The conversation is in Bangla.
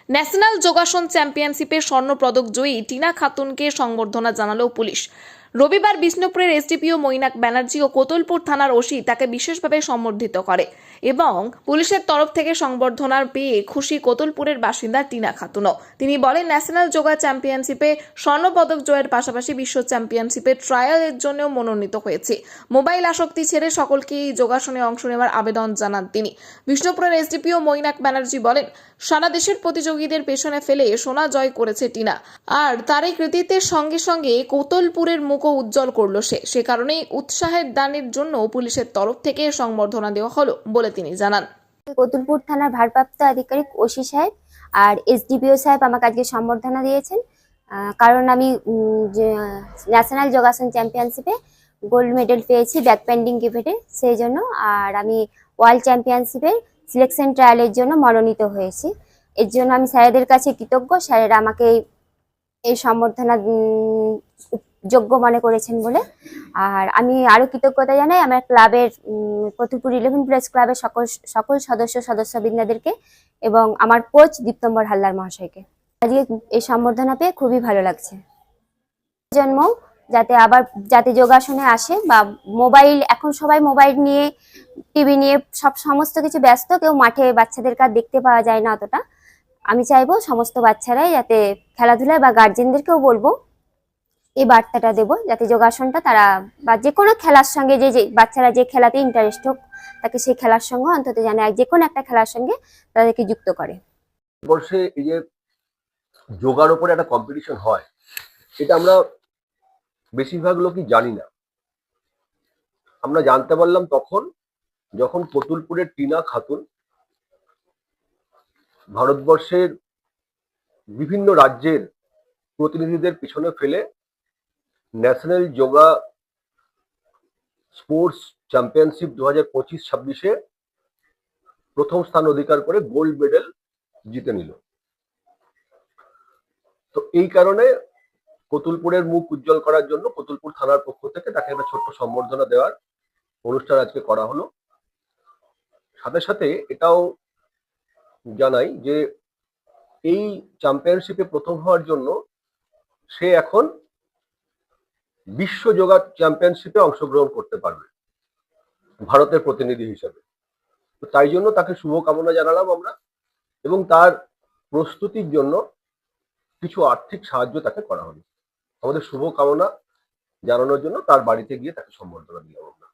ন্যাশনাল যোগাসন চ্যাম্পিয়নশিপে স্বর্ণপদক জয়ী টিনা খাতুনকে সংবর্ধনা জানালো পুলিশ। রবিবার বিষ্ণুপুরের এসডিপিও মৈনাক ব্যানার্জি ও কোতলপুর থানার ওসি তাকে বিশেষভাবে সম্বর্ধিত করে এবং পুলিশের তরফ থেকে সংবর্ধনা পেয়ে খুশি কোতলপুরের বাসিন্দা টিনা খাতুনও। তিনি বলেন, ন্যাশনাল যোগা চ্যাম্পিয়নশিপে স্বর্ণপদক জয়ের পাশাপাশি বিশ্ব চ্যাম্পিয়নশিপে ট্রায়ালের জন্যও মনোনীত হয়েছে। মোবাইল আসক্তি ছেড়ে সকলকে এই যোগাসনে অংশ নেওয়ার আবেদন জানান তিনি। বিষ্ণুপুরের এসডিপিও মৈনাক ব্যানার্জি বলেন, সারা দেশের প্রতিযোগীদের পেছনে ফেলে সোনা জয় করেছে টিনা, আর তার এই কৃতিত্বের সঙ্গে সঙ্গে কোতলপুরের মুখও উজ্জ্বল করলো সে কারণেই উৎসাহের দানের জন্য পুলিশের তরফ থেকে সংবর্ধনা দেওয়া হলো বলে তিনি জানান। কোতুলপুর থানার ভারপ্রাপ্ত আধিকারিক ওসি সাহেব আর এসডিপিও সাহেব আমাকে আজকে সম্বর্ধনা দিয়েছেন, কারণ আমি ন্যাশনাল যোগাসন চ্যাম্পিয়নশিপে গোল্ড মেডেল পেয়েছি ব্যাক পেন্ডিং ইভেন্টে, সেই জন্য। আর আমি ওয়ার্ল্ড চ্যাম্পিয়নশিপের সিলেকশন ট্রায়ালের জন্য মনোনীত হয়েছি। এর জন্য আমি স্যারেদের কাছে কৃতজ্ঞ। স্যারেরা আমাকে এই সম্বর্ধনা যোগ্য মনে করেছেন বলে। আর আমি আরো কৃতজ্ঞতা জানাই আমার ক্লাবের কোতুলপুর 11 প্লেস ক্লাবের সকল সদস্যবৃন্দদেরকে এবং আমার কোচ দীপ্তম্বর হালদার মহাশয়কে। আজকে এই সম্বর্ধনা পেয়ে খুবই ভালো লাগছে। জন্ম যাতে যোগাসনে আসে, বা মোবাইল, এখন সবাই মোবাইল নিয়ে, টিভি নিয়ে সমস্ত কিছু ব্যস্ত, কেউ মাঠে বাচ্চাদেরকে আর দেখতে পাওয়া যায় না অতটা। আমি চাইবো সমস্ত বাচ্চারাই যাতে খেলাধুলায়, বা গার্জেনদেরকেও বলবো, এই বার্তাটা দেবো, যাতে যোগাসনটা তারা বা যে কোনো খেলার সঙ্গে, যে বাচ্চারা যে খেলাতে ইন্টারেস্ট হোক, তাকে সেই খেলার সঙ্গে অন্তত জানে যে কোনো একটা খেলার সঙ্গে তাদেরকে যুক্ত করে। বর্ষে এই যে যোগার উপরে একটা কম্পিটিশন হয়, এটা আমরা বেশিরভাগ লোকই জানি না। আমরা জানতে পারলাম তখন যখন কোতুলপুরের টিনা খাতুন ভারতবর্ষের বিভিন্ন রাজ্যের প্রতিনিধিদের পিছনে ফেলে ন্যাশনাল যোগা স্পোর্টস চ্যাম্পিয়নশিপ 2025-26-এ প্রথম স্থান অধিকার করে গোল্ড মেডেল জিতে নিল। তো এই কারণে কোতুলপুরের মুখ উজ্জ্বল করার জন্য কোতুলপুর থানার পক্ষ থেকে তাকে একটা ছোট্ট সম্বর্ধনা দেওয়ার অনুষ্ঠান আজকে করা হলো। সাথে সাথে এটাও জানাই যে এই চ্যাম্পিয়নশিপে প্রথম হওয়ার জন্য সে এখন বিশ্ব যোগা চ্যাম্পিয়নশিপে অংশগ্রহণ করতে পারবে ভারতের প্রতিনিধি হিসেবে। তো তাই জন্য তাকে শুভকামনা জানালাম আমরা, এবং তার প্রস্তুতির জন্য কিছু আর্থিক সাহায্য তাকে করা হলো। আমাদের শুভকামনা জানানোর জন্য তার বাড়িতে গিয়ে তাকে সম্বর্ধনা দিলাম আমরা।